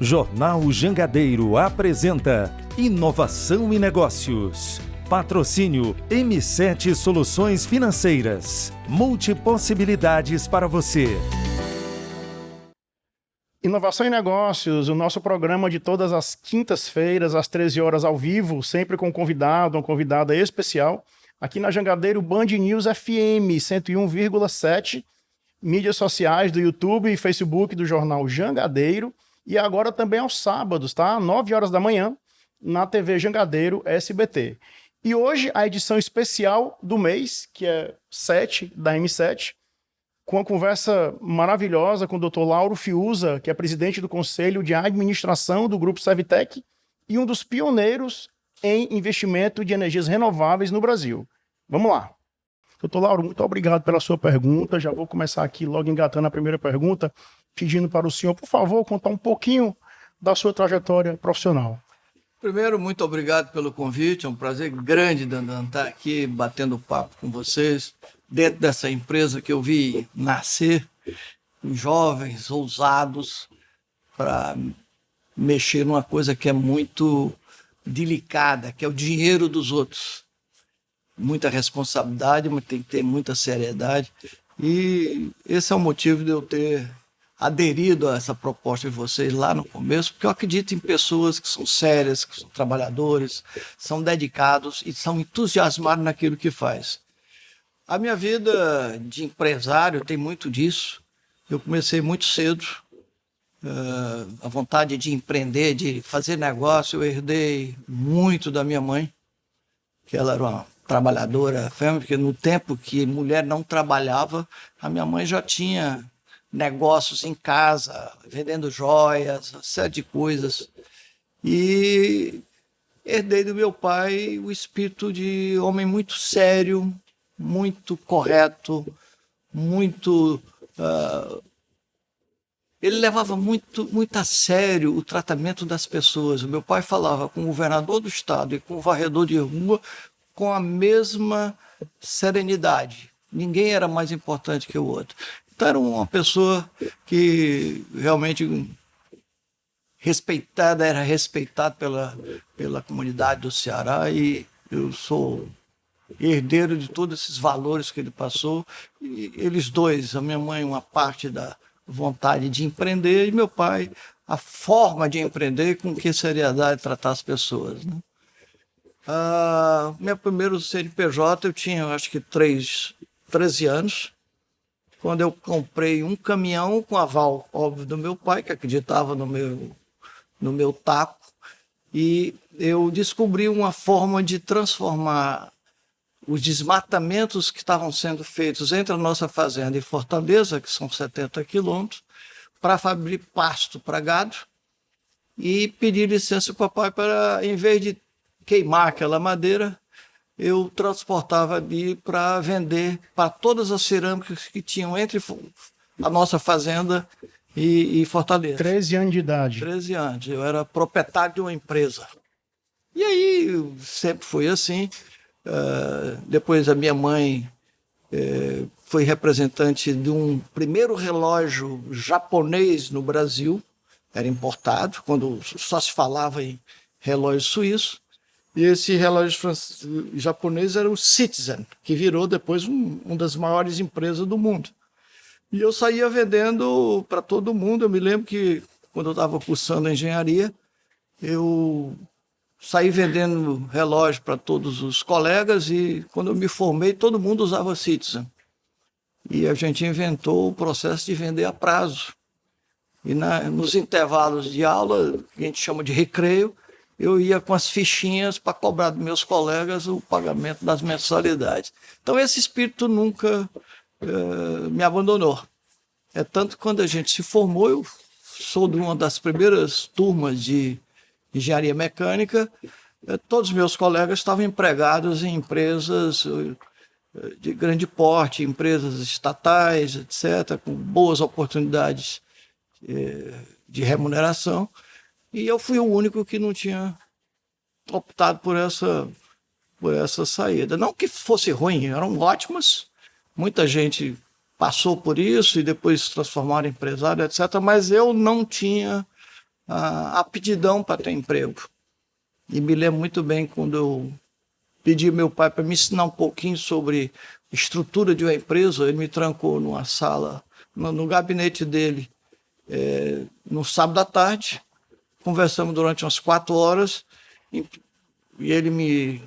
Jornal Jangadeiro apresenta Inovação e Negócios. Patrocínio M7 Soluções Financeiras. Multipossibilidades para você. Inovação e Negócios, o nosso programa de todas as quintas-feiras, às 13 horas ao vivo, sempre com um convidado, uma convidada especial, aqui na Jangadeiro Band News FM 101,7, mídias sociais do YouTube e Facebook do Jornal Jangadeiro, e agora também aos sábados, tá? 9 horas da manhã, na TV Jangadeiro SBT. E hoje a edição especial do mês, que é 7 da M7, com uma conversa maravilhosa com o Dr. Lauro Fiuza, que é presidente do Conselho de Administração do Grupo Servitec e um dos pioneiros em investimento de energias renováveis no Brasil. Vamos lá. Dr. Lauro, muito obrigado pela sua pergunta. Já vou começar aqui logo engatando a primeira pergunta, pedindo para o senhor, por favor, contar um pouquinho da sua trajetória profissional. Primeiro, muito obrigado pelo convite. É um prazer grande, Dandan, estar aqui batendo papo com vocês, dentro dessa empresa que eu vi nascer, jovens, ousados, para mexer numa coisa que é muito delicada, que é o dinheiro dos outros. Muita responsabilidade, mas tem que ter muita seriedade. E esse é o motivo de eu ter aderido a essa proposta de vocês lá no começo, porque eu acredito em pessoas que são sérias, que são trabalhadores, são dedicados e são entusiasmados naquilo que faz. A minha vida de empresário tem muito disso. Eu comecei muito cedo, a vontade de empreender, de fazer negócio, eu herdei muito da minha mãe, que ela era uma trabalhadora, porque no tempo que mulher não trabalhava, a minha mãe já tinha negócios em casa, vendendo joias, uma série de coisas. E herdei do meu pai o espírito de homem muito sério, muito correto, muito... ele levava muito a sério o tratamento das pessoas. O meu pai falava com o governador do estado e com o varredor de rua com a mesma serenidade. Ninguém era mais importante que o outro. Então era uma pessoa que realmente era respeitada pela comunidade do Ceará, e eu sou herdeiro de todos esses valores que ele passou. E eles dois, a minha mãe, uma parte da vontade de empreender, e meu pai, a forma de empreender, com que seriedade tratar as pessoas, né? Meu primeiro CNPJ eu tinha, acho que 13 anos, quando eu comprei um caminhão com aval, óbvio, do meu pai, que acreditava no meu taco, e eu descobri uma forma de transformar os desmatamentos que estavam sendo feitos entre a nossa fazenda e Fortaleza, que são 70 quilômetros, para fabricar pasto para gado, e pedir licença ao papai para, em vez de queimar aquela madeira, eu transportava ali para vender para todas as cerâmicas que tinham entre a nossa fazenda e Fortaleza. 13 anos de idade. 13 anos. Eu era proprietário de uma empresa. E aí sempre foi assim. Depois a minha mãe foi representante de um primeiro relógio japonês no Brasil. Era importado, quando só se falava em relógio suíço. E esse relógio japonês era o Citizen, que virou depois uma das maiores empresas do mundo. E eu saía vendendo para todo mundo. Eu me lembro que, quando eu estava cursando engenharia, eu saí vendendo relógio para todos os colegas, e quando eu me formei, todo mundo usava Citizen. E a gente inventou o processo de vender a prazo. E nos intervalos de aula, que a gente chama de recreio, eu ia com as fichinhas para cobrar dos meus colegas o pagamento das mensalidades. Então esse espírito nunca me abandonou. É tanto que, quando a gente se formou, eu sou de uma das primeiras turmas de engenharia mecânica, todos os meus colegas estavam empregados em empresas de grande porte, empresas estatais, etc., com boas oportunidades de remuneração. E eu fui o único que não tinha optado por essa saída. Não que fosse ruim, eram ótimas. Muita gente passou por isso e depois se transformaram em empresário, etc. Mas eu não tinha a aptidão para ter emprego. E me lembro muito bem quando eu pedi ao meu pai para me ensinar um pouquinho sobre estrutura de uma empresa. Ele me trancou numa sala, no gabinete dele, no sábado à tarde. Conversamos durante umas 4 horas e ele me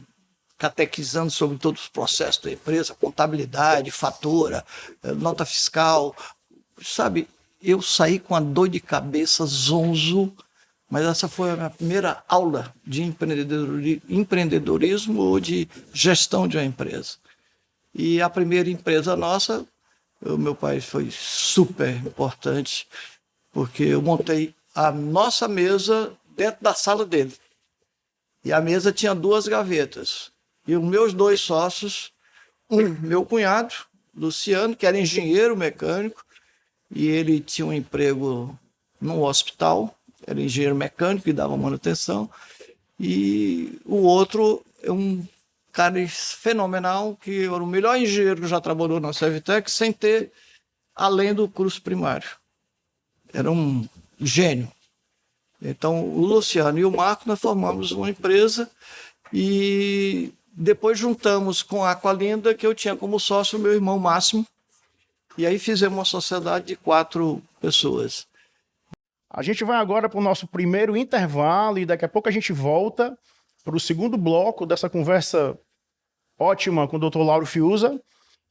catequizando sobre todos os processos da empresa, contabilidade, fatura, nota fiscal. Sabe, eu saí com a dor de cabeça, zonzo, mas essa foi a minha primeira aula de empreendedorismo ou de gestão de uma empresa. E a primeira empresa nossa, o meu pai foi super importante, porque eu montei a nossa mesa dentro da sala dele. E a mesa tinha 2 gavetas. E os meus 2 sócios, meu cunhado, Luciano, que era engenheiro mecânico, e ele tinha um emprego num hospital, era engenheiro mecânico e dava manutenção, e o outro é um cara fenomenal, que era o melhor engenheiro que já trabalhou na Servitec, sem ter, além do curso primário. Era um gênio. Então, o Luciano e o Marco, nós formamos uma empresa e depois juntamos com a Aqualinda, que eu tinha como sócio o meu irmão Máximo, e aí fizemos uma sociedade de 4 pessoas. A gente vai agora para o nosso primeiro intervalo e daqui a pouco a gente volta para o segundo bloco dessa conversa ótima com o Dr. Lauro Fiuza,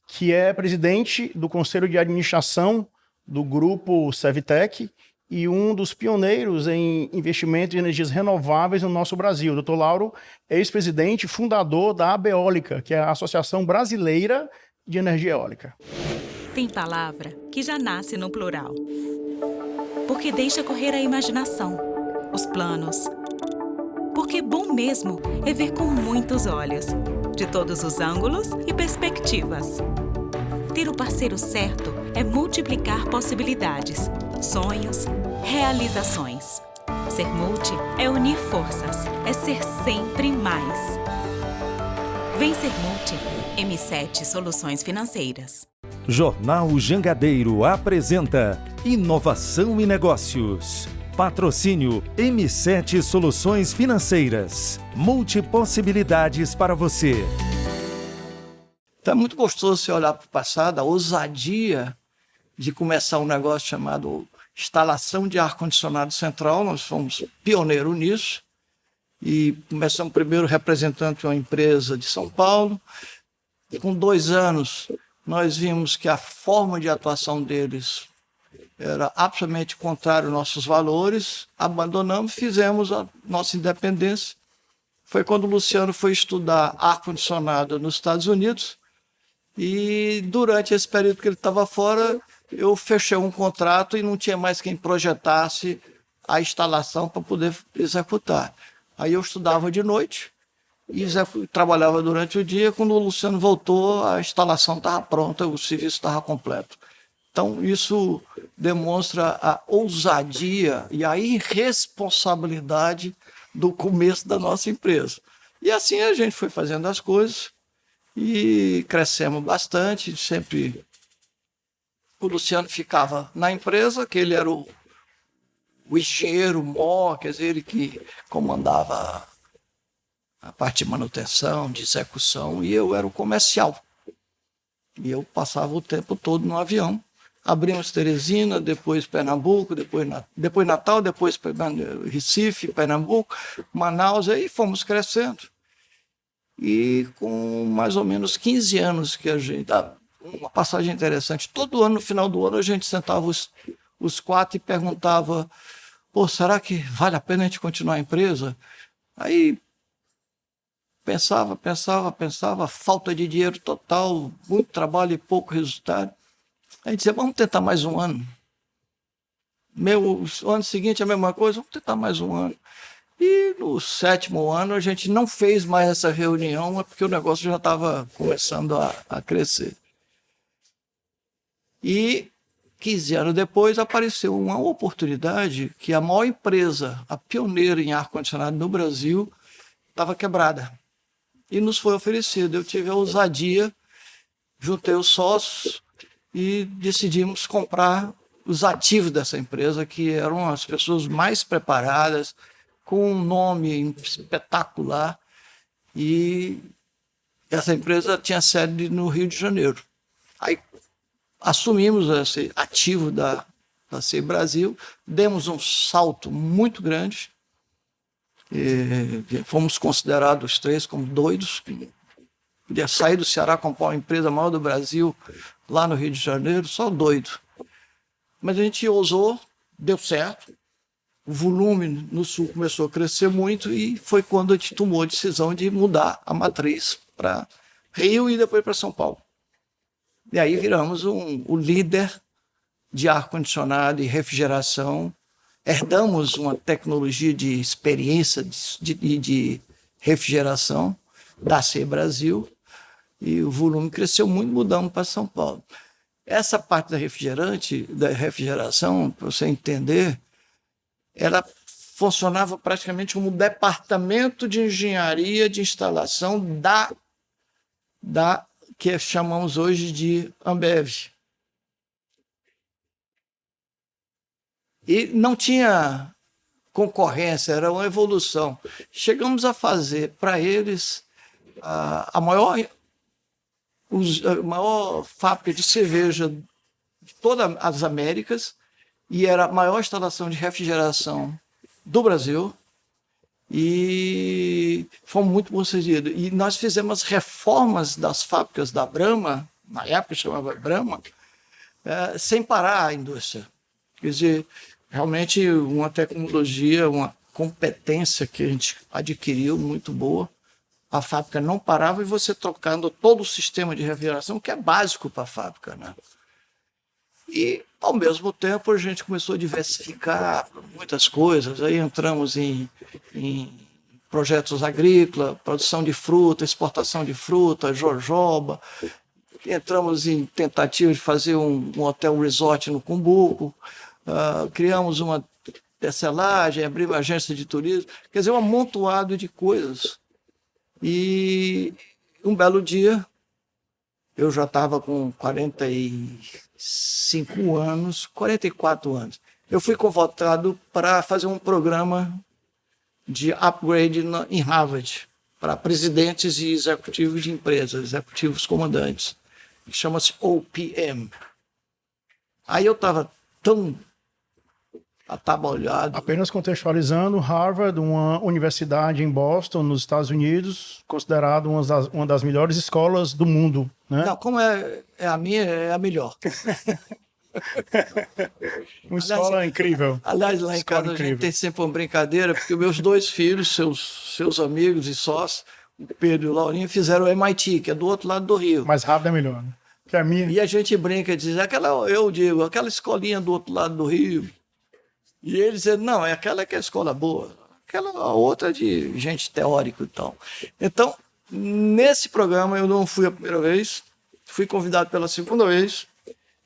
que é presidente do Conselho de Administração do Grupo Servitec e um dos pioneiros em investimento em energias renováveis no nosso Brasil. O Dr. Lauro é ex-presidente e fundador da ABEÓlica, que é a Associação Brasileira de Energia Eólica. Tem palavra que já nasce no plural, porque deixa correr a imaginação, os planos. Porque bom mesmo é ver com muitos olhos, de todos os ângulos e perspectivas. Ter o parceiro certo é multiplicar possibilidades, sonhos, realizações. Ser multi é unir forças, é ser sempre mais. Vem ser multi. M7 Soluções Financeiras. Jornal Jangadeiro apresenta Inovação e Negócios. Patrocínio M7 Soluções Financeiras. Multipossibilidades para você. Então é muito gostoso você olhar para o passado, a ousadia de começar um negócio chamado instalação de ar-condicionado central. Nós fomos pioneiros nisso e começamos primeiro representando uma empresa de São Paulo. E com 2 anos, nós vimos que a forma de atuação deles era absolutamente contrária aos nossos valores, abandonamos, fizemos a nossa independência. Foi quando o Luciano foi estudar ar-condicionado nos Estados Unidos e durante esse período que ele estava fora, eu fechei um contrato e não tinha mais quem projetasse a instalação para poder executar. Aí eu estudava de noite e trabalhava durante o dia. Quando o Luciano voltou, a instalação estava pronta, o serviço estava completo. Então, isso demonstra a ousadia e a irresponsabilidade do começo da nossa empresa. E assim a gente foi fazendo as coisas e crescemos bastante. Sempre o Luciano ficava na empresa, que ele era o engenheiro maior, quer dizer, ele que comandava a parte de manutenção, de execução, e eu era o comercial. E eu passava o tempo todo no avião. Abrimos Teresina, depois Pernambuco, depois Natal, depois Recife, Pernambuco, Manaus, aí fomos crescendo. E com mais ou menos 15 anos que a gente... Uma passagem interessante, todo ano, no final do ano, a gente sentava os 4 e perguntava: pô, será que vale a pena a gente continuar a empresa? Aí pensava, falta de dinheiro total, muito trabalho e pouco resultado. Aí dizia: vamos tentar mais um ano. O ano seguinte a mesma coisa, vamos tentar mais um ano. E no 7º ano a gente não fez mais essa reunião, porque o negócio já estava começando a crescer. E 15 anos depois apareceu uma oportunidade que a maior empresa, a pioneira em ar-condicionado no Brasil, estava quebrada. E nos foi oferecido. Eu tive a ousadia, juntei os sócios e decidimos comprar os ativos dessa empresa, que eram as pessoas mais preparadas, com um nome espetacular, e essa empresa tinha sede no Rio de Janeiro. Aí assumimos esse ativo da CEI Brasil, demos um salto muito grande, e fomos considerados os três como doidos, podia sair do Ceará, comprar uma empresa maior do Brasil, lá no Rio de Janeiro, só doido. Mas a gente ousou, deu certo, o volume no Sul começou a crescer muito e foi quando a gente tomou a decisão de mudar a matriz para Rio e depois para São Paulo. E aí viramos o líder de ar-condicionado e refrigeração. Herdamos uma tecnologia de experiência de refrigeração da CEI Brasil e o volume cresceu muito, mudamos para São Paulo. Essa parte da refrigeração, para você entender, ela funcionava praticamente como um departamento de engenharia de instalação da que chamamos hoje de Ambev. E não tinha concorrência, era uma evolução. Chegamos a fazer para eles a maior fábrica de cerveja de todas as Américas e era a maior instalação de refrigeração do Brasil e fomos muito bem-sucedidos. E nós fizemos reformas das fábricas da Brahma, na época chamava Brahma, sem parar a indústria. Quer dizer, realmente uma tecnologia, uma competência que a gente adquiriu muito boa. A fábrica não parava e você trocando todo o sistema de refrigeração, que é básico para a fábrica, né? E, ao mesmo tempo, a gente começou a diversificar muitas coisas. Aí entramos em projetos agrícolas, produção de fruta, exportação de fruta, jojoba. Entramos em tentativa de fazer um hotel resort no Cumbuco. Criamos uma tecelagem, abrimos uma agência de turismo. Quer dizer, um amontoado de coisas. E um belo dia, eu já estava com 45 anos, 44 anos. Eu fui convocado para fazer um programa de upgrade em Harvard, para presidentes e executivos de empresas, executivos comandantes, que chama-se OPM. Aí eu estava tão atabalhado. Apenas contextualizando, Harvard, uma universidade em Boston, nos Estados Unidos, considerada uma das melhores escolas do mundo, né? Não, como é a minha, é a melhor. Uma escola incrível. Aliás, lá em casa a gente tem sempre uma brincadeira, porque meus dois filhos, seus amigos e sócios, o Pedro e o Laurinho, fizeram o MIT, que é do outro lado do Rio. Mas Harvard é melhor, né? Que a minha. E a gente brinca e diz, aquela escolinha do outro lado do Rio. E eles dizem, não, aquela que é a escola boa, aquela outra de gente teórica e tal. Então, nesse programa eu não fui a primeira vez, fui convidado pela segunda vez.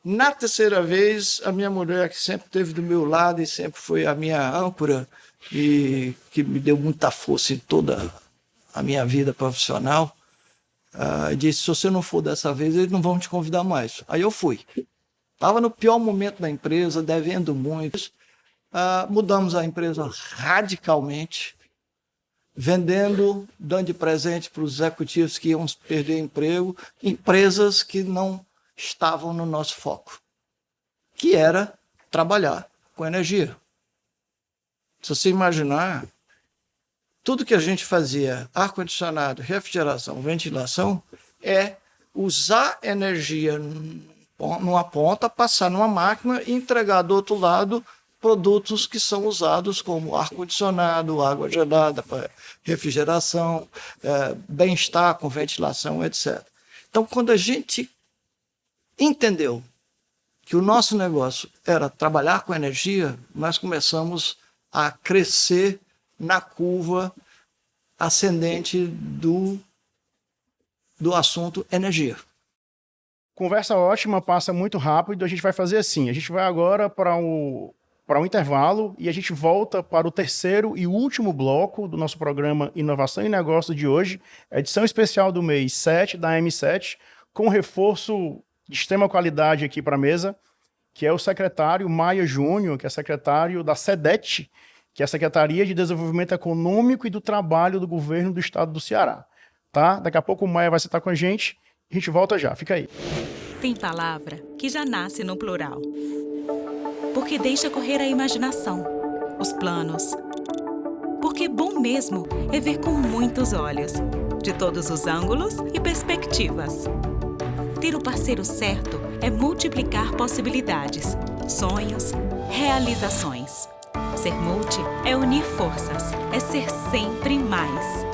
Na terceira vez, a minha mulher, que sempre esteve do meu lado e sempre foi a minha âncora e que me deu muita força em toda a minha vida profissional, disse, se você não for dessa vez, eles não vão te convidar mais. Aí eu fui. Estava no pior momento da empresa, devendo muito. Mudamos a empresa radicalmente, dando de presente para os executivos que iam perder emprego, empresas que não estavam no nosso foco, que era trabalhar com energia. Se você imaginar, tudo que a gente fazia, ar-condicionado, refrigeração, ventilação, é usar energia numa ponta, passar numa máquina e entregar do outro lado produtos que são usados como ar-condicionado, água gelada para refrigeração, bem-estar com ventilação, etc. Então, quando a gente entendeu que o nosso negócio era trabalhar com energia, nós começamos a crescer na curva ascendente do assunto energia. Conversa ótima, passa muito rápido. A gente vai fazer assim, a gente vai agora para um intervalo e a gente volta para o terceiro e último bloco do nosso programa Inovação e Negócio de hoje, edição especial do mês 7 da M7, com reforço de extrema qualidade aqui para a mesa. que é o secretário Maia Júnior, que é secretário da SEDET, que é a Secretaria de Desenvolvimento Econômico e do Trabalho do Governo do Estado do Ceará. Tá? Daqui a pouco o Maia vai estar com a gente volta já, fica aí. Tem palavra que já nasce no plural. Porque deixa correr a imaginação, os planos. Porque bom mesmo é ver com muitos olhos, de todos os ângulos e perspectivas. Ter o parceiro certo é multiplicar possibilidades, sonhos, realizações. Ser multi é unir forças, é ser sempre mais.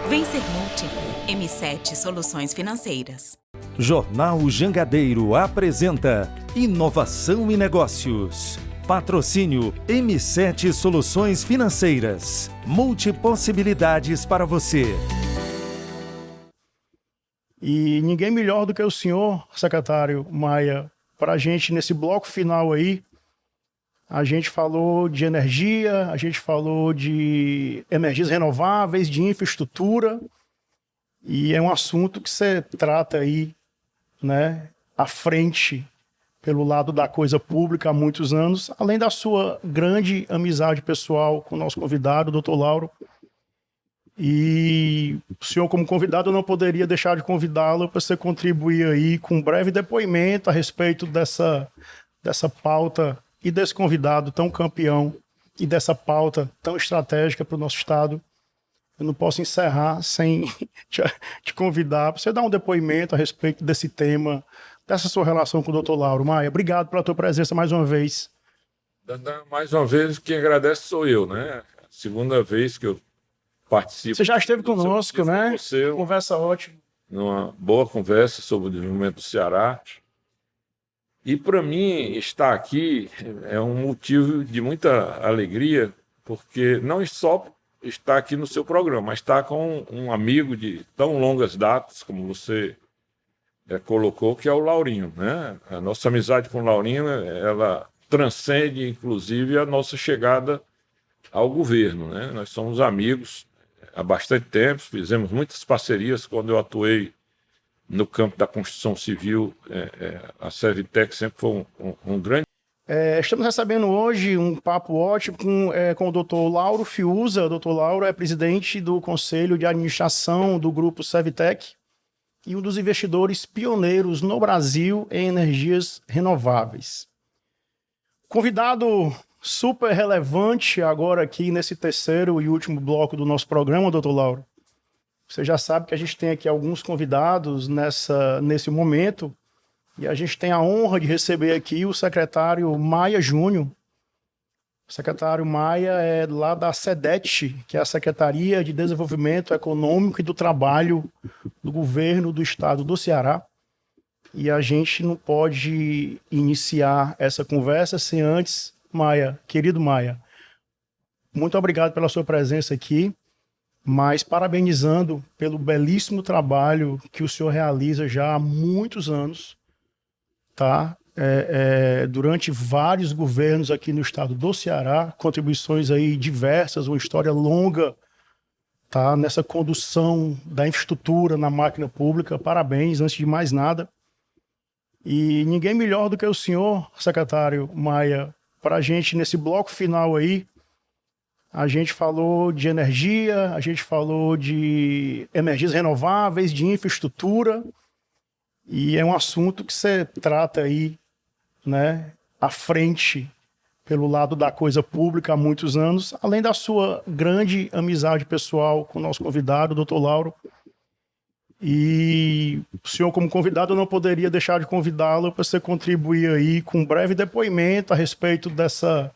Vem ser multi. M7 Soluções Financeiras. Jornal Jangadeiro apresenta Inovação e Negócios. Patrocínio M7 Soluções Financeiras. Multipossibilidades para você. E ninguém melhor do que o senhor, secretário Maia, para a gente, nesse bloco final aí, a gente falou de energia, a gente falou de energias renováveis, de infraestrutura, e é um assunto que você trata aí, né, à frente, pelo lado da coisa pública há muitos anos, além da sua grande amizade pessoal com o nosso convidado, o doutor Lauro. E o senhor, como convidado, eu não poderia deixar de convidá-lo para você contribuir aí com um breve depoimento a respeito dessa pauta e desse convidado tão campeão e dessa pauta tão estratégica para o nosso Estado. Eu não posso encerrar sem te convidar para você dar um depoimento a respeito desse tema, dessa sua relação com o doutor Lauro. Maia, obrigado pela tua presença mais uma vez. Mais uma vez, quem agradece sou eu, né? Segunda vez que eu participo. Você já esteve conosco, né? Você, conversa ótima. Numa boa conversa sobre o desenvolvimento do Ceará. E para mim, estar aqui é um motivo de muita alegria, porque não só estar aqui no seu programa, mas estar com um amigo de tão longas datas, como você colocou, que é o Laurinho, né? A nossa amizade com o Laurinho, ela transcende, inclusive, a nossa chegada ao governo, né? Nós somos amigos há bastante tempo, fizemos muitas parcerias quando eu atuei no campo da construção civil. A Servitec sempre foi um grande... Estamos recebendo hoje um papo ótimo com o doutor Lauro Fiuza. O doutor Lauro é presidente do Conselho de Administração do Grupo Servitec e um dos investidores pioneiros no Brasil em energias renováveis. Convidado super relevante agora aqui nesse terceiro e último bloco do nosso programa, doutor Lauro. Você já sabe que a gente tem aqui alguns convidados nesse momento, e a gente tem a honra de receber aqui o secretário Maia Júnior. O secretário Maia é lá da SEDET, que é a Secretaria de Desenvolvimento Econômico e do Trabalho do Governo do Estado do Ceará. E a gente não pode iniciar essa conversa sem antes, Maia, querido Maia, muito obrigado pela sua presença aqui, mas parabenizando pelo belíssimo trabalho que o senhor realiza já há muitos anos, tá? Durante vários governos aqui no estado do Ceará, contribuições aí diversas, uma história longa, tá? Nessa condução da infraestrutura na máquina pública. Parabéns, antes de mais nada. E ninguém melhor do que o senhor, secretário Maia, para a gente, nesse bloco final aí, a gente falou de energia, a gente falou de energias renováveis, de infraestrutura, e é um assunto que você trata aí, né, à frente, pelo lado da coisa pública há muitos anos, além da sua grande amizade pessoal com o nosso convidado, o doutor Lauro. E o senhor, como convidado, eu não poderia deixar de convidá-lo para você contribuir aí com um breve depoimento a respeito dessa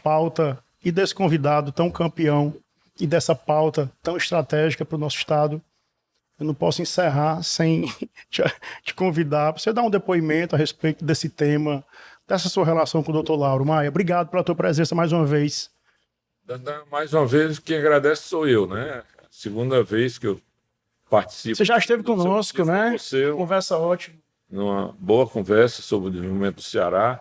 pauta e desse convidado tão campeão e dessa pauta tão estratégica para o nosso Estado. Eu não posso encerrar sem te convidar para você dar um depoimento a respeito desse tema, dessa sua relação com o doutor Lauro. Maia, obrigado pela tua presença mais uma vez. Mais uma vez, quem agradece sou eu, né? Segunda vez que eu participo. Você já esteve conosco, né? Você, conversa ótima. Numa boa conversa sobre o desenvolvimento do Ceará.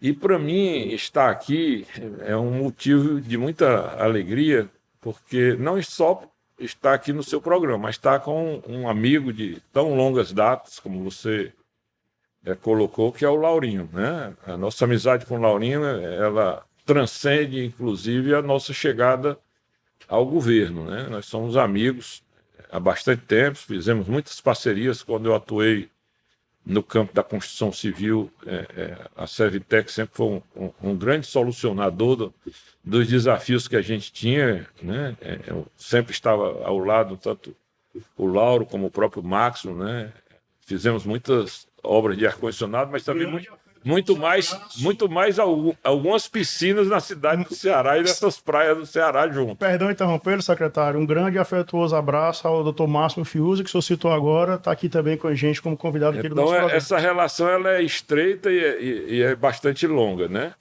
E para mim, estar aqui é um motivo de muita alegria, porque não só estar aqui no seu programa, mas estar com um amigo de tão longas datas, como você colocou, que é o Laurinho, né? A nossa amizade com o Laurinho, ela transcende, inclusive, a nossa chegada ao governo, né? Nós somos amigos há bastante tempo, fizemos muitas parcerias quando eu atuei no campo da construção civil. A Servitec sempre foi um grande solucionador dos desafios que a gente tinha, né? Eu sempre estava ao lado, tanto o Lauro como o próprio Maximo, né? Fizemos muitas obras de ar-condicionado, mas também muito mais algumas piscinas na cidade do Ceará e nessas praias do Ceará junto. Perdão interromper, secretário. Um grande e afetuoso abraço ao Dr. Márcio Fiuza, que o senhor citou agora, está aqui também com a gente como convidado aqui do nosso programa. Essa relação ela é estreita e é bastante longa, né?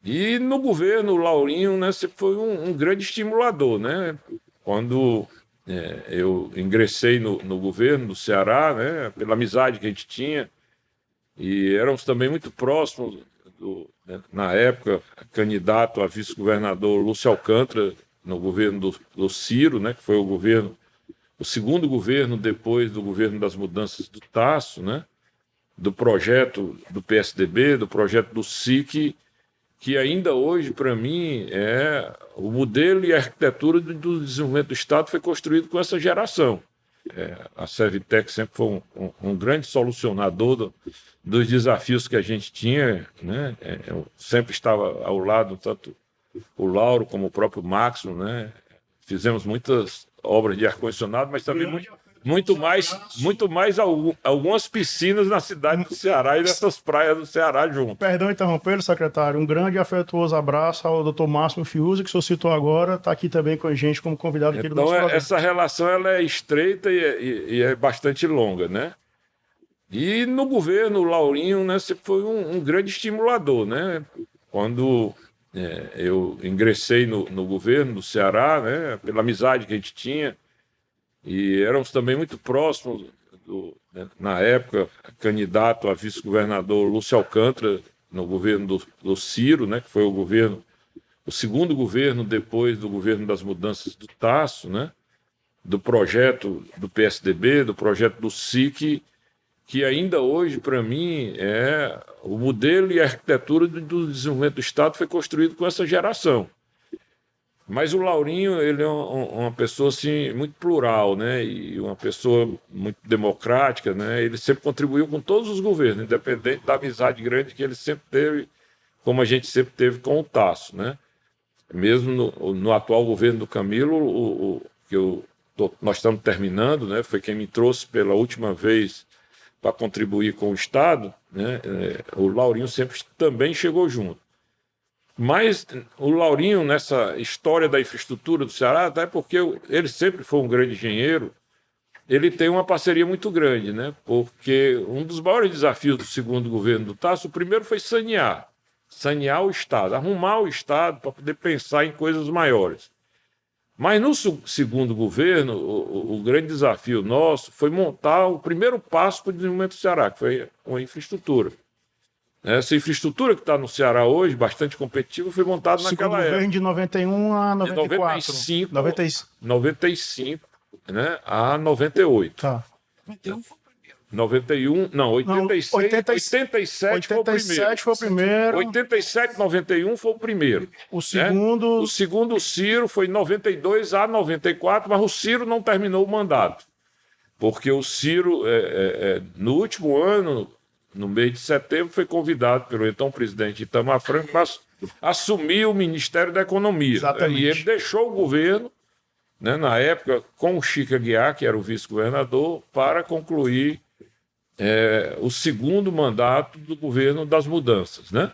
E no governo, o Laurinho, né, sempre foi um grande estimulador, né? Quando eu ingressei no governo do Ceará, né, pela amizade que a gente tinha, e éramos também muito próximos, na época, candidato a vice-governador Lúcio Alcântara, no governo do Ciro, né, que foi o segundo governo depois do governo das mudanças do Tasso, né, do projeto do PSDB, do projeto do SIC, que ainda hoje, para mim, o modelo e a arquitetura do desenvolvimento do Estado foi construído com essa geração. A Servitec sempre foi um grande solucionador dos desafios que a gente tinha, né? Eu sempre estava ao lado, tanto o Lauro como o próprio Maximo, né? Fizemos muitas obras de ar-condicionado, mas também muito mais algumas piscinas na cidade do Ceará e nessas praias do Ceará junto. Perdão interromper, secretário. Um grande e afetuoso abraço ao Dr. Márcio Fiuza, que o senhor citou agora, está aqui também com a gente como convidado aqui do nosso programa. Essa relação ela é estreita e é bastante longa, né? E no governo, o Laurinho, né, sempre foi um grande estimulador, né? Quando eu ingressei no governo do Ceará, né, pela amizade que a gente tinha, e éramos também muito próximos, na época, candidato a vice-governador Lúcio Alcântara, no governo do Ciro, né, que foi o segundo governo depois do governo das mudanças do Tasso, né, do projeto do PSDB, do projeto do SIC, que ainda hoje, para mim, o modelo e a arquitetura do desenvolvimento do Estado foi construído com essa geração. Mas o Laurinho, ele é uma pessoa assim, muito plural, né? E uma pessoa muito democrática, né? Ele sempre contribuiu com todos os governos, independente da amizade grande que ele sempre teve, como a gente sempre teve com o Tasso, né? Mesmo no atual governo do Camilo, nós estamos terminando, né? Foi quem me trouxe pela última vez para contribuir com o Estado, né? O Laurinho sempre também chegou junto. Mas o Laurinho, nessa história da infraestrutura do Ceará, até porque ele sempre foi um grande engenheiro, ele tem uma parceria muito grande, né? Porque um dos maiores desafios do segundo governo do Tasso, o primeiro foi sanear o Estado, arrumar o Estado para poder pensar em coisas maiores. Mas no segundo governo, o grande desafio nosso foi montar o primeiro passo para o desenvolvimento do Ceará, que foi a infraestrutura. Essa infraestrutura que está no Ceará hoje, bastante competitiva, foi montada naquela época. Governo de 91 a 94. De 95, né, a 98. Tá. 91, não, 87 foi o primeiro. 87 foi o primeiro. 87, 91 foi o primeiro. O segundo... O segundo, o Ciro, foi 92 a 94, mas o Ciro não terminou o mandato. Porque o Ciro, no último ano, no mês de setembro, foi convidado pelo então presidente Itamar Franco para assumir o Ministério da Economia. Exatamente. E ele deixou o governo, né, na época, com o Chico Aguiar, que era o vice-governador, para concluir o segundo mandato do governo das mudanças, né?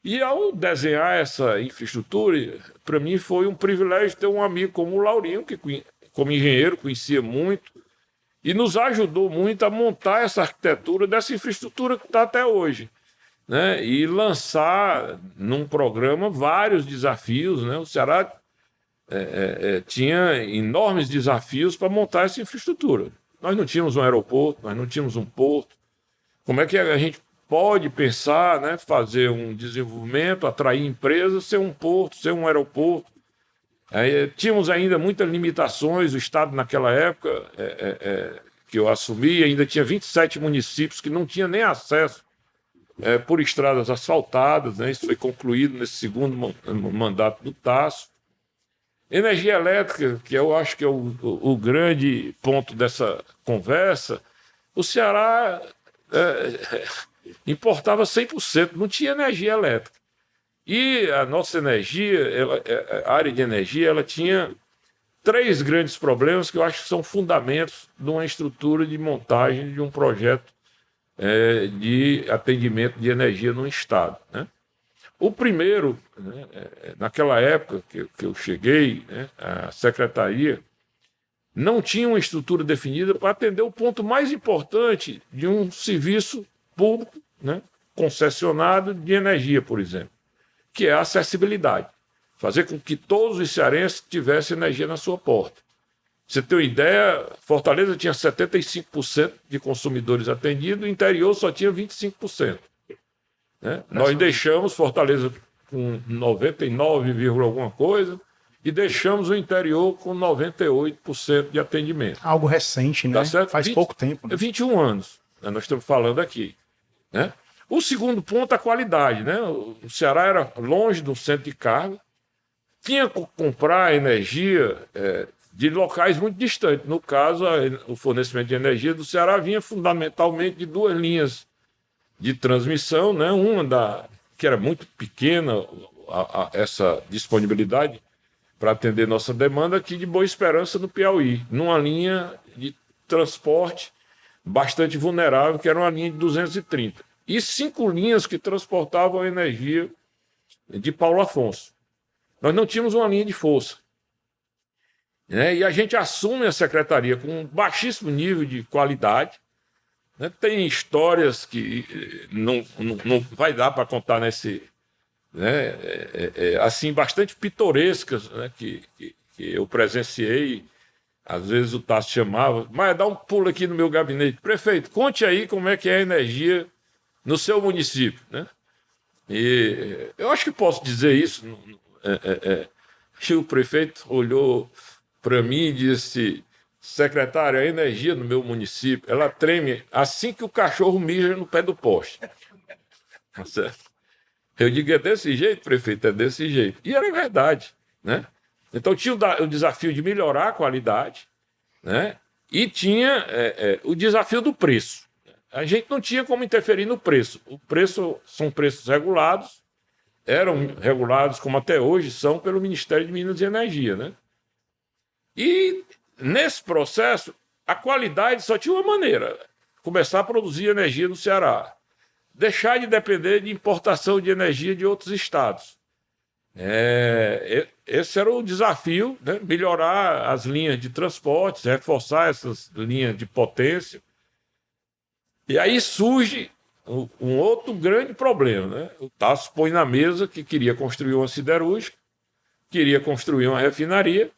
E ao desenhar essa infraestrutura, para mim foi um privilégio ter um amigo como o Laurinho, que como engenheiro conhecia muito, e nos ajudou muito a montar essa arquitetura dessa infraestrutura que está até hoje, né? E lançar num programa vários desafios, né? O Ceará tinha enormes desafios para montar essa infraestrutura. Nós não tínhamos um aeroporto, nós não tínhamos um porto. Como é que a gente pode pensar, né, fazer um desenvolvimento, atrair empresas, ser um porto, ser um aeroporto? Tínhamos ainda muitas limitações, o Estado naquela época que eu assumi, ainda tinha 27 municípios que não tinham nem acesso por estradas asfaltadas, né? Isso foi concluído nesse segundo mandato do Tasso. Energia elétrica, que eu acho que é o grande ponto dessa conversa, o Ceará importava 100%, não tinha energia elétrica. E a nossa energia, a área de energia, ela tinha 3 grandes problemas que eu acho que são fundamentos de uma estrutura de montagem de um projeto de atendimento de energia no Estado, né? O primeiro, né, naquela época que eu cheguei, né, a secretaria não tinha uma estrutura definida para atender o ponto mais importante de um serviço público, né, concessionado de energia, por exemplo, que é a acessibilidade. Fazer com que todos os cearenses tivessem energia na sua porta. Você tem uma ideia, Fortaleza tinha 75% de consumidores atendidos, o interior só tinha 25%. Né? Nós deixamos Fortaleza com 99, alguma coisa e deixamos o interior com 98% de atendimento. Algo recente, né? Tá certo? Faz pouco tempo. Né? 21 anos, né? Nós estamos falando aqui. Né? O segundo ponto é a qualidade. Né? O Ceará era longe do centro de carga, tinha que comprar energia de locais muito distantes. No caso, o fornecimento de energia do Ceará vinha fundamentalmente de 2 linhas de transmissão, né? Uma que era muito pequena, essa disponibilidade para atender nossa demanda, aqui de Boa Esperança, no Piauí, numa linha de transporte bastante vulnerável, que era uma linha de 230. E 5 linhas que transportavam energia de Paulo Afonso. Nós não tínhamos uma linha de força. Né? E a gente assume a secretaria com um baixíssimo nível de qualidade. Né? Tem histórias que não vai dar para contar nesse... Né? Assim, bastante pitorescas, né? que eu presenciei. Às vezes o Tasso chamava, mas dá um pulo aqui no meu gabinete. Prefeito, conte aí como é que é a energia no seu município. Né? E eu acho que posso dizer isso. O prefeito olhou para mim e disse: secretário, a energia no meu município, ela treme assim que o cachorro mija no pé do poste. Eu digo, é desse jeito, prefeito, é desse jeito. E era verdade, né? Então tinha o desafio de melhorar a qualidade, né? E tinha o desafio do preço. A gente não tinha como interferir no preço. O preço são preços regulados, eram regulados, como até hoje são, pelo Ministério de Minas e Energia, né? E nesse processo, a qualidade só tinha uma maneira: começar a produzir energia no Ceará, deixar de depender de importação de energia de outros estados. Esse era o desafio, né? Melhorar as linhas de transporte, reforçar essas linhas de potência. E aí surge um outro grande problema, né? O Tasso põe na mesa que queria construir uma siderúrgica, queria construir uma refinaria,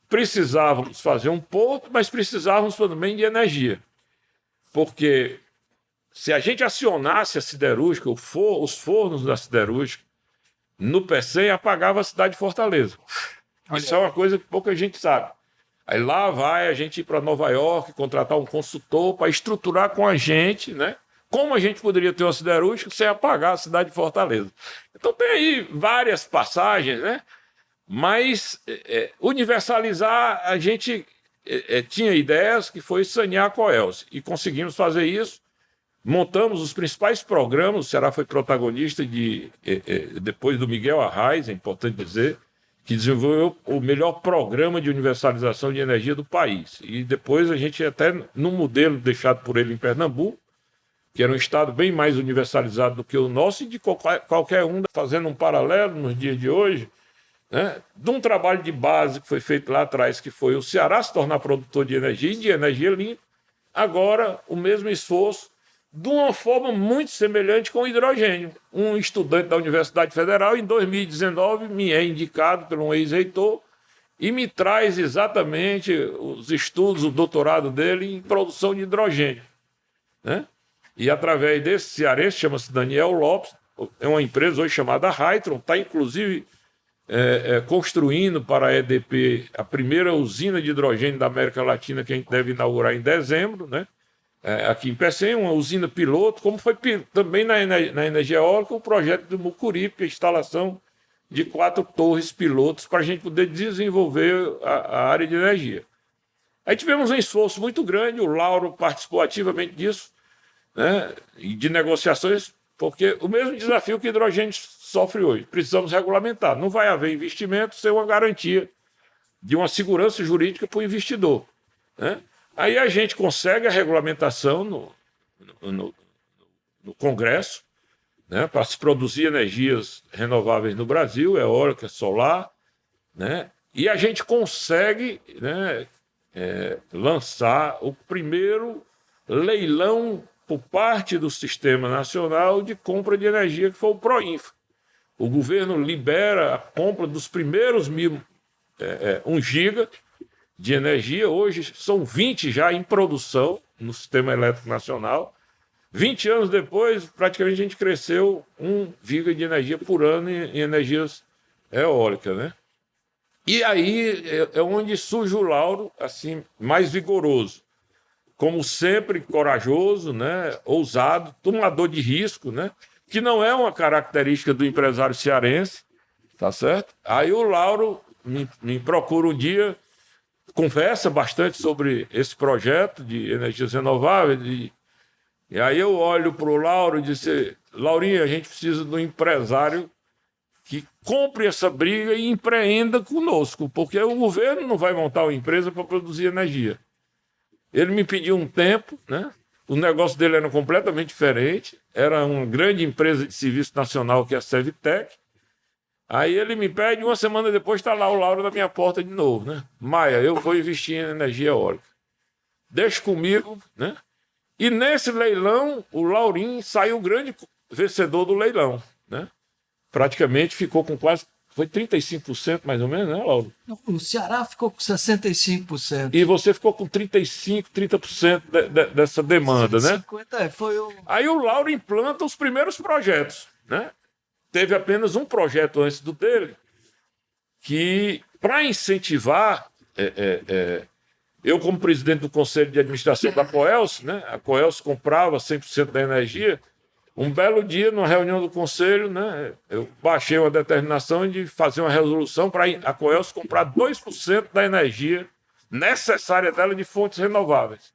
precisávamos fazer um porto, mas precisávamos também de energia. Porque se a gente acionasse a siderúrgica, os fornos da siderúrgica, no PECEM apagava a cidade de Fortaleza. Isso é uma coisa que pouca gente sabe. Aí lá vai a gente ir para Nova York, contratar um consultor para estruturar com a gente, né? Como a gente poderia ter uma siderúrgica sem apagar a cidade de Fortaleza. Então tem aí várias passagens, né? Mas universalizar, a gente tinha ideias que foi sanear a Coelce. E conseguimos fazer isso. Montamos os principais programas. O Ceará foi protagonista depois do Miguel Arraes, é importante dizer, que desenvolveu o melhor programa de universalização de energia do país. E depois a gente até, no modelo deixado por ele em Pernambuco, que era um estado bem mais universalizado do que o nosso, e de qualquer um, fazendo um paralelo nos dias de hoje, né, de um trabalho de base que foi feito lá atrás, que foi o Ceará se tornar produtor de energia e de energia limpa. Agora, o mesmo esforço, de uma forma muito semelhante com o hidrogênio. Um estudante da Universidade Federal, em 2019, me é indicado por um ex-reitor e me traz exatamente os estudos, o doutorado dele em produção de hidrogênio. Né? E através desse cearense, chama-se Daniel Lopes, é uma empresa hoje chamada Hytron, está inclusive construindo para a EDP a primeira usina de hidrogênio da América Latina, que a gente deve inaugurar em dezembro, né? Aqui em Pecém, uma usina piloto, como foi também na energia eólica, o projeto do Mucuripe, a instalação de 4 torres pilotos para a gente poder desenvolver a área de energia. Aí tivemos um esforço muito grande, o Lauro participou ativamente disso, né, e de negociações, porque o mesmo desafio que o hidrogênio sofre hoje, precisamos regulamentar. Não vai haver investimento sem uma garantia de uma segurança jurídica para o investidor, né? Aí a gente consegue a regulamentação no Congresso, né, para se produzir energias renováveis no Brasil, eólica, solar, né, e a gente consegue, né, lançar o primeiro leilão por parte do Sistema Nacional de Compra de Energia, que foi o PROINFA. O governo libera a compra dos primeiros 1 giga de energia. Hoje são 20 já em produção no Sistema Elétrico Nacional. 20 anos depois, praticamente a gente cresceu 1 giga de energia por ano em energias eólicas, né? E aí é onde surge o Lauro, assim, mais vigoroso. Como sempre, corajoso, né? Ousado, tomador de risco, né? Que não é uma característica do empresário cearense, tá certo? Aí o Lauro me procura um dia, conversa bastante sobre esse projeto de energias renováveis, e aí eu olho para o Lauro e disse: Laurinha, a gente precisa de um empresário que compre essa briga e empreenda conosco, porque o governo não vai montar uma empresa para produzir energia. Ele me pediu um tempo, né? O negócio dele era completamente diferente, era uma grande empresa de serviço nacional que é a Servitec. Aí ele me pede, 1 semana depois está lá o Lauro na minha porta de novo, né? Maia, eu vou investir em energia eólica. Deixa comigo, né? E nesse leilão, o Laurinho saiu o grande vencedor do leilão, né? Praticamente ficou com quase, foi 35% mais ou menos, né, Lauro? O Ceará ficou com 65%. E você ficou com 35%, 30% dessa demanda, 50, né? Foi o... Aí o Lauro implanta os primeiros projetos, né? Teve apenas um projeto antes do dele, que, para incentivar, eu, como presidente do Conselho de Administração da Coelce, né? A Coelce comprava 100% da energia. Um belo dia, numa reunião do Conselho, né? Eu baixei uma determinação de fazer uma resolução para a Coelce comprar 2% da energia necessária dela de fontes renováveis.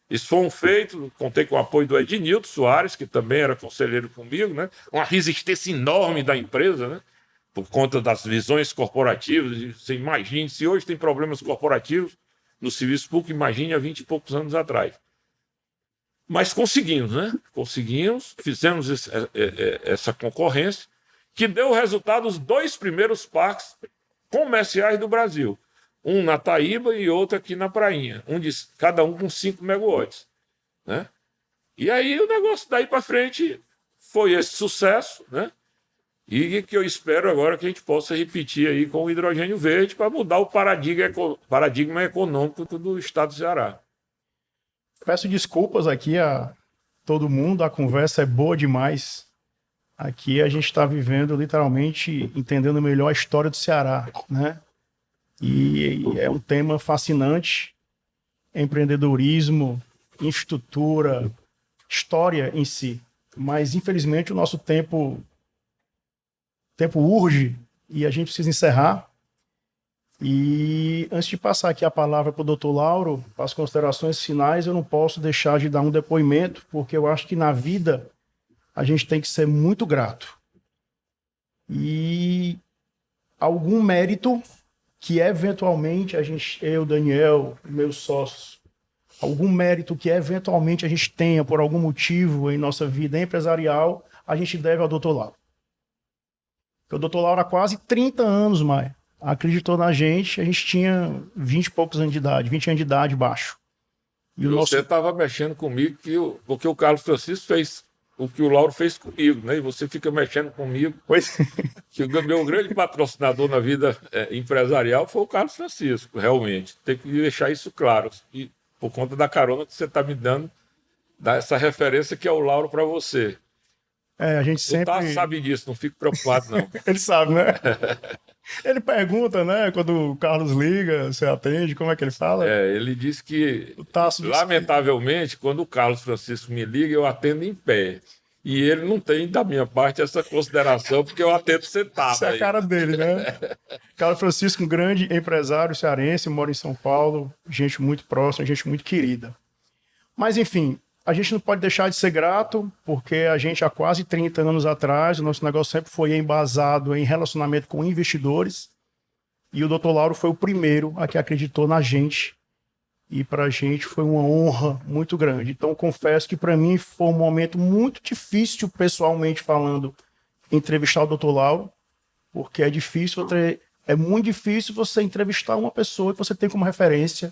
Isso foi um feito, contei com o apoio do Ednilton Soares, que também era conselheiro comigo, né? Uma resistência enorme da empresa, né? Por conta das visões corporativas. Você imagine, se hoje tem problemas corporativos no serviço público, imagine há 20 e poucos anos atrás. Mas conseguimos, né? Conseguimos, fizemos essa concorrência, que deu o resultado dos 2 primeiros parques comerciais do Brasil. Um na Taíba e outro aqui na Prainha. Cada um com 5 megawatts, né? E aí o negócio daí para frente foi esse sucesso, né? E que eu espero agora que a gente possa repetir aí com o hidrogênio verde para mudar o paradigma econômico do estado do Ceará. Peço desculpas aqui a todo mundo, a conversa é boa demais. Aqui a gente está vivendo literalmente, entendendo melhor a história do Ceará, né? E é um tema fascinante, empreendedorismo, infraestrutura, história em si. Mas, infelizmente, o nosso tempo urge e a gente precisa encerrar. E antes de passar aqui a palavra para o doutor Lauro, para as considerações finais, eu não posso deixar de dar um depoimento, porque eu acho que na vida a gente tem que ser muito grato. E algum mérito que eventualmente eu, Daniel, meus sócios, algum mérito que eventualmente a gente tenha por algum motivo em nossa vida empresarial, a gente deve ao Dr. Lauro. Porque o Dr. Lauro há quase 30 anos, Maia, acreditou na gente, a gente tinha 20 e poucos anos de idade, 20 anos de idade baixo. E você estava mexendo comigo porque o Carlos Francisco fez o que o Lauro fez comigo, né? E você fica mexendo comigo. Pois. Que o meu grande patrocinador na vida empresarial foi o Carlos Francisco, realmente. Tem que deixar isso claro. E por conta da carona que você está me dando, dá essa referência que é o Lauro para você. A gente sempre... O Tasso sabe disso, não fico preocupado, não. Ele sabe, né? Ele pergunta, né? Quando o Carlos liga, você atende, como é que ele fala? Ele disse que, O Tasso disse lamentavelmente, quando o Carlos Francisco me liga, eu atendo em pé. E ele não tem, da minha parte, essa consideração, porque eu atendo sentado. Essa é a cara dele, né? Carlos Francisco, um grande empresário cearense, mora em São Paulo, gente muito próxima, gente muito querida. Mas, enfim, a gente não pode deixar de ser grato, porque a gente, há quase 30 anos atrás, o nosso negócio sempre foi embasado em relacionamento com investidores, e o Dr. Lauro foi o primeiro a que acreditou na gente, e para a gente foi uma honra muito grande. Então, confesso que para mim foi um momento muito difícil, pessoalmente falando, entrevistar o Dr. Lauro, porque é muito difícil você entrevistar uma pessoa que você tem como referência,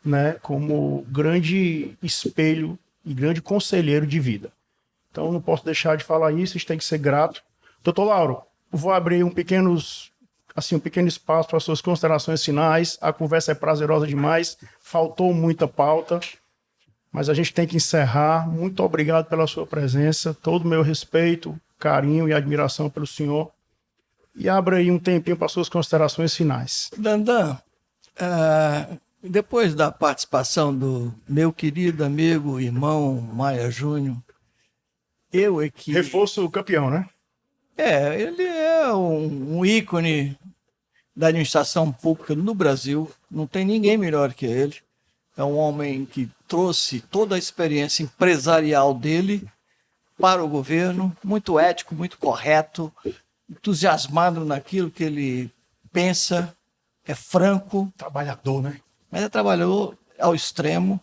né, como grande espelho e grande conselheiro de vida. Então, não posso deixar de falar isso, a gente tem que ser grato. Dr. Lauro, vou abrir um pequeno espaço para as suas considerações finais. A conversa é prazerosa demais, faltou muita pauta, mas a gente tem que encerrar. Muito obrigado pela sua presença, todo o meu respeito, carinho e admiração pelo senhor. E abra aí um tempinho para as suas considerações finais. Dandan, depois da participação do meu querido amigo, irmão Maia Júnior, eu é que... Reforço campeão, né? Ele é um ícone da administração pública no Brasil, não tem ninguém melhor que ele. É um homem que trouxe toda a experiência empresarial dele para o governo, muito ético, muito correto, entusiasmado naquilo que ele pensa, é franco. Trabalhador, né? Mas trabalhou ao extremo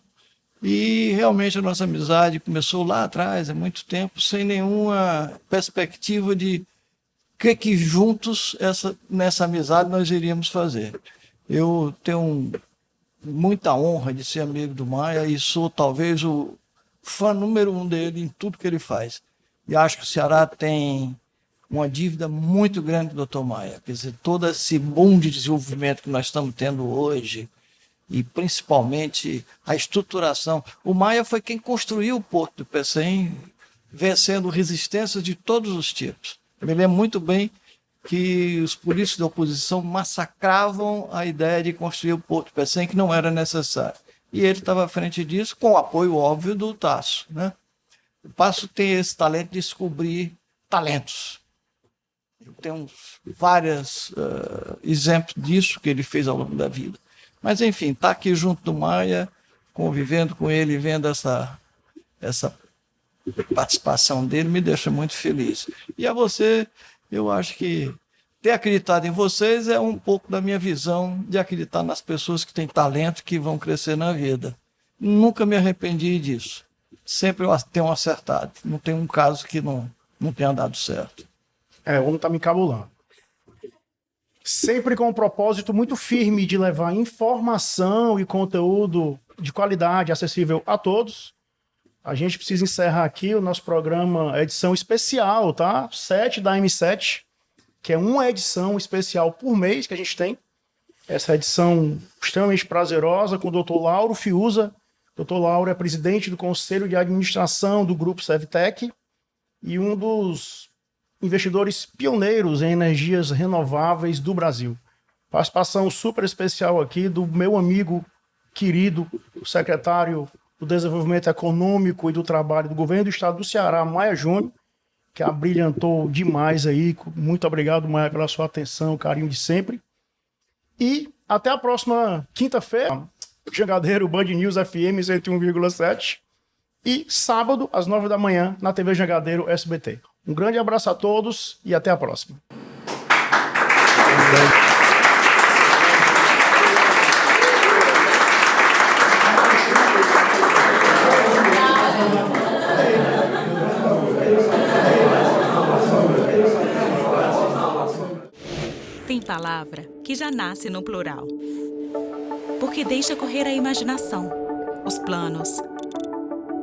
e realmente a nossa amizade começou lá atrás, há muito tempo, sem nenhuma perspectiva de que juntos nessa amizade nós iríamos fazer. Eu tenho muita honra de ser amigo do Maia e sou talvez o fã número 1 dele em tudo que ele faz. E acho que o Ceará tem uma dívida muito grande do Dr. Maia. Quer dizer, todo esse boom de desenvolvimento que nós estamos tendo hoje, e principalmente a estruturação. O Maia foi quem construiu o Porto do Pecém, vencendo resistências de todos os tipos. Eu me lembro muito bem que os políticos da oposição massacravam a ideia de construir o Porto do Pecém, que não era necessário. E ele estava à frente disso, com o apoio óbvio do Tasso, né? O Tasso tem esse talento de descobrir talentos. Eu tenho vários exemplos disso que ele fez ao longo da vida. Mas, enfim, estar aqui junto do Maia, convivendo com ele, vendo essa participação dele, me deixa muito feliz. E a você, eu acho que ter acreditado em vocês é um pouco da minha visão de acreditar nas pessoas que têm talento, que vão crescer na vida. Nunca me arrependi disso. Sempre eu tenho acertado. Não tem um caso que não tenha dado certo. O homem está me encabulando. Sempre com um propósito muito firme de levar informação e conteúdo de qualidade acessível a todos. A gente precisa encerrar aqui o nosso programa, edição especial, tá? 7 da M7, que é uma edição especial por mês que a gente tem. Essa edição extremamente prazerosa com o Dr. Lauro Fiuza. Dr. Lauro é presidente do Conselho de Administração do Grupo Sevtec e um dos investidores pioneiros em energias renováveis do Brasil. Participação super especial aqui do meu amigo querido, o secretário do Desenvolvimento Econômico e do Trabalho do Governo do Estado do Ceará, Maia Júnior, que abrilhantou demais aí. Muito obrigado, Maia, pela sua atenção, carinho de sempre. E até a próxima quinta-feira, Jangadeiro Band News FM 101,7 e sábado, às 9 da manhã, na TV Jangadeiro SBT. Um grande abraço a todos e até a próxima. Tem palavra que já nasce no plural. Porque deixa correr a imaginação, os planos.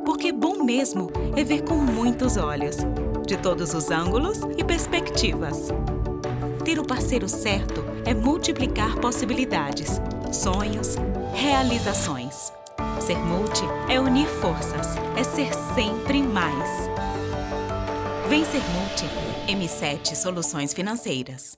Porque bom mesmo é ver com muitos olhos, de todos os ângulos e perspectivas. Ter o parceiro certo é multiplicar possibilidades, sonhos, realizações. Ser multi é unir forças, é ser sempre mais. Vem ser multi. M7 Soluções Financeiras.